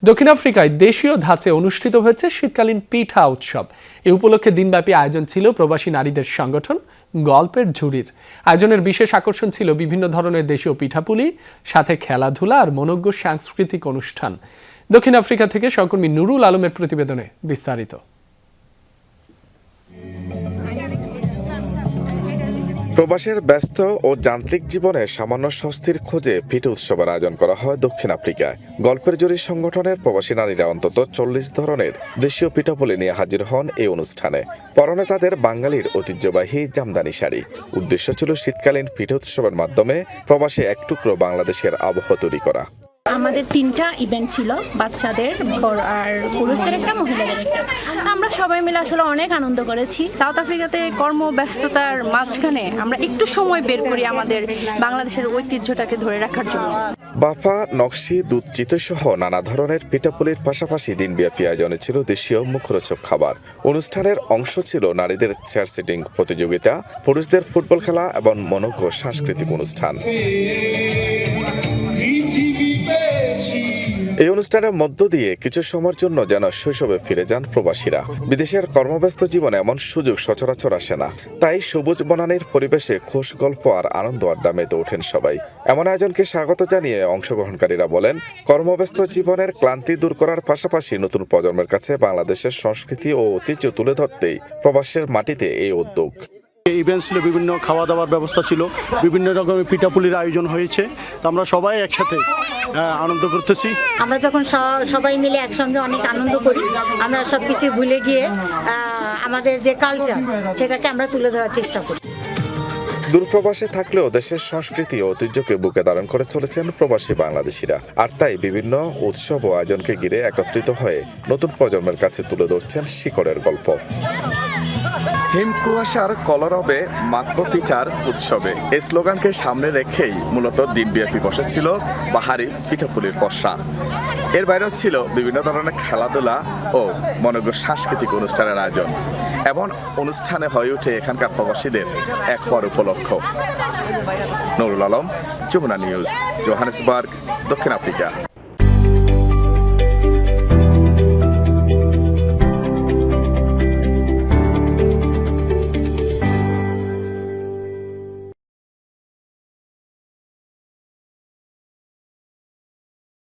দক্ষিণ আফ্রিকায় দেশীয় ধাঁচে অনুষ্ঠিত হয়েছে শীতকালীন পিঠা উৎসব। এ উপলক্ষে দিনব্যাপী আয়োজন ছিল প্রবাসী নারীদের সংগঠন গল্পের ঝুড়ির। আয়োজনের বিশেষ আকর্ষণ ছিল বিভিন্ন ধরনের দেশীয় পিঠাপুলি, সাথে খেলাধুলা আর মনোজ্ঞ সাংস্কৃতিক অনুষ্ঠান। দক্ষিণ আফ্রিকা থেকে সহকর্মী নুরুল আলমের প্রতিবেদনে বিস্তারিত। প্রবাসের ব্যস্ত ও যান্ত্রিক জীবনে সামান্য স্বস্তির খোঁজে পিঠা উৎসবের আয়োজন করা হয় দক্ষিণ আফ্রিকায়। গল্পের জুড়ি সংগঠনের প্রবাসী নারীরা অন্তত 40 ধরনের দেশীয় পিঠাপুলি নিয়ে হাজির হন এই অনুষ্ঠানে। পরনে তাদের বাঙালির ঐতিহ্যবাহী জামদানি শাড়ি। উদ্দেশ্য ছিল শীতকালীন পিঠা উৎসবের মাধ্যমে প্রবাসে এক টুকরো বাংলাদেশের আবহাওয়া তৈরি করা। আমাদের 3টা ইভেন্ট ছিল, বাচ্চাদের আর পুরুষদের একটা, মহিলাদের একটা। আমরা সবাই মিলে আসলে অনেক আনন্দ করেছি। সাউথ আফ্রিকাতে কর্মব্যস্ততার মাঝখানে আমরা একটু সময় বের করি আমাদের বাংলাদেশের ঐতিহ্যটাকে ধরে রাখার জন্য। বাফা, নকশি, দুধ চিতই সহ নানা ধরনের পিঠাপুলির পাশাপাশি দিনব্যাপী আয়োজনে ছিল দেশীয় মুখরোচক খাবার। অনুষ্ঠানের অংশ ছিল নারীদের চেয়ার সিটিং প্রতিযোগিতা, পুরুষদের ফুটবল খেলা এবং মনোজ্ঞ সাংস্কৃতিক অনুষ্ঠান। এই অনুষ্ঠানের মধ্য দিয়ে কিছু সময়ের জন্য যেন শৈশবে ফিরে যান প্রবাসীরা। বিদেশের কর্মব্যস্ত জীবনে এমন সুযোগ সচরাচর আসে না, তাই সবুজ বনানীর পরিবেশে খোশ গল্প আর আনন্দ আড্ডা মেতে ওঠেন সবাই। এমন আয়োজনকে স্বাগত জানিয়ে অংশগ্রহণকারীরা বলেন, কর্মব্যস্ত জীবনের ক্লান্তি দূর করার পাশাপাশি নতুন প্রজন্মের কাছে বাংলাদেশের সংস্কৃতি ও ঐতিহ্য তুলে ধরতেই প্রবাসের মাটিতে এই উদ্যোগ। ইভেন্ট ছিল, বিভিন্ন খাওয়া দাওয়ার ব্যবস্থা ছিল, বিভিন্ন রকমের পিঠাপুলির আয়োজন হয়েছে। আমরা সবাই একসাথে আনন্দ করতেছি। আমরা যখন সবাই মিলে একসঙ্গে অনেক আনন্দ করি, আমরা সবকিছু ভুলে গিয়ে আমাদের যে কালচার সেটাকে আমরা তুলে ধরার চেষ্টা করি। দূরপ্রবাসে থাকলেও দেশের সংস্কৃতি ও ঐতিহ্যকে বুকে ধারণ করে চলেছেন প্রবাসী বাংলাদেশিরা। আর তাই বিভিন্ন উৎসব ও আয়োজনকে ঘিরে একত্রিত হয়ে নতুন প্রজন্মের কাছে তুলে ধরছেন শিকড়ের গল্প। হিমকুয়াশার কলরবে মাক্কো পিঠার উৎসবে এই স্লোগানকে সামনে রেখেই মূলত দিনব্যাপী বসেছিল বাহারি পিঠাপুলির পসরা। এর বাইরেও ছিল বিভিন্ন ধরনের খেলাধুলা ও মনোজ্ঞ সাংস্কৃতিক অনুষ্ঠানের আয়োজন। এমন অনুষ্ঠানে হয়ে ওঠে এখানকার প্রবাসীদের এক হওয়ার উপলক্ষ। নুরুল আলম, যমুনা নিউজ, জোহানেসবার্গ, দক্ষিণ আফ্রিকা।